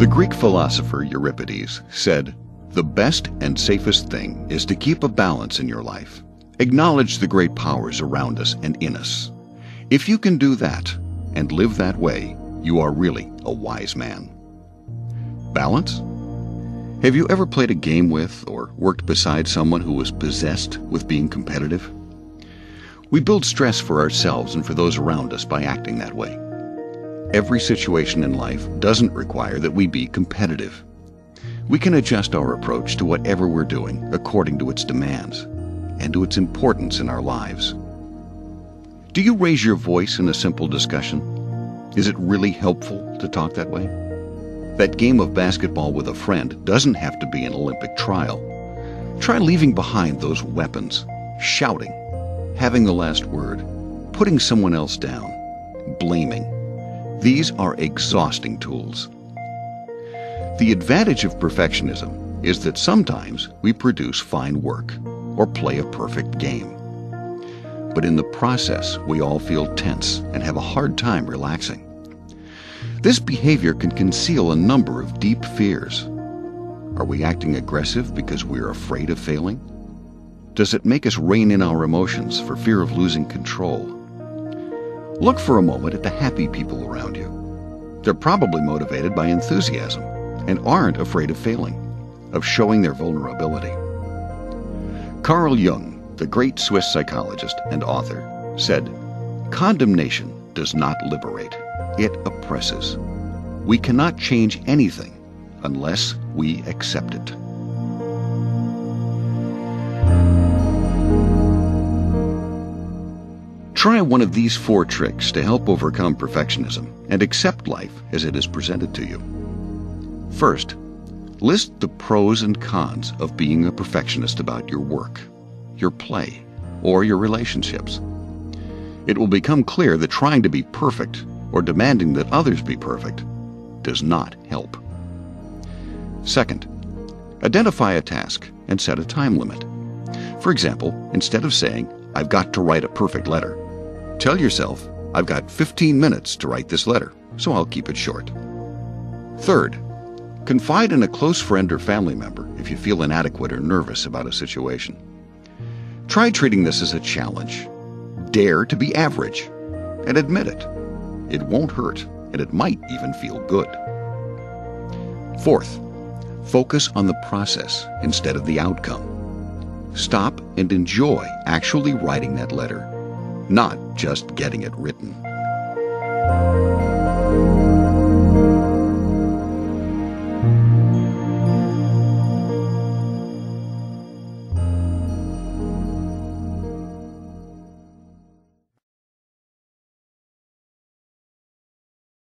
The Greek philosopher Euripides said, "The best and safest thing is to keep a balance in your life. Acknowledge the great powers around us and in us. If you can do that and live that way, you are really a wise man." Balance? Have you ever played a game with or worked beside someone who was possessed with being competitive? We build stress for ourselves and for those around us by acting that way. Every situation in life doesn't require that we be competitive. We can adjust our approach to whatever we're doing according to its demands and to its importance in our lives. Do you raise your voice in a simple discussion? Is it really helpful to talk that way? That game of basketball with a friend doesn't have to be an Olympic trial. Try leaving behind those weapons, shouting, having the last word, putting someone else down, blaming. These are exhausting tools. The advantage of perfectionism is that sometimes we produce fine work or play a perfect game. But in the process, we all feel tense and have a hard time relaxing. This behavior can conceal a number of deep fears. Are we acting aggressive because we're afraid of failing? Does it make us rein in our emotions for fear of losing control? Look for a moment at the happy people around you. They're probably motivated by enthusiasm and aren't afraid of failing, of showing their vulnerability. Carl Jung, the great Swiss psychologist and author, said, "Condemnation does not liberate, it oppresses. We cannot change anything unless we accept it." Try one of these 4 tricks to help overcome perfectionism and accept life as it is presented to you. First, list the pros and cons of being a perfectionist about your work, your play, or your relationships. It will become clear that trying to be perfect or demanding that others be perfect does not help. Second, identify a task and set a time limit. For example, instead of saying, "I've got to write a perfect letter," tell yourself, "I've got 15 minutes to write this letter, so I'll keep it short." Third, confide in a close friend or family member if you feel inadequate or nervous about a situation. Try treating this as a challenge. Dare to be average and admit it. It won't hurt, and it might even feel good. Fourth, focus on the process instead of the outcome. Stop and enjoy actually writing that letter, not just getting it written.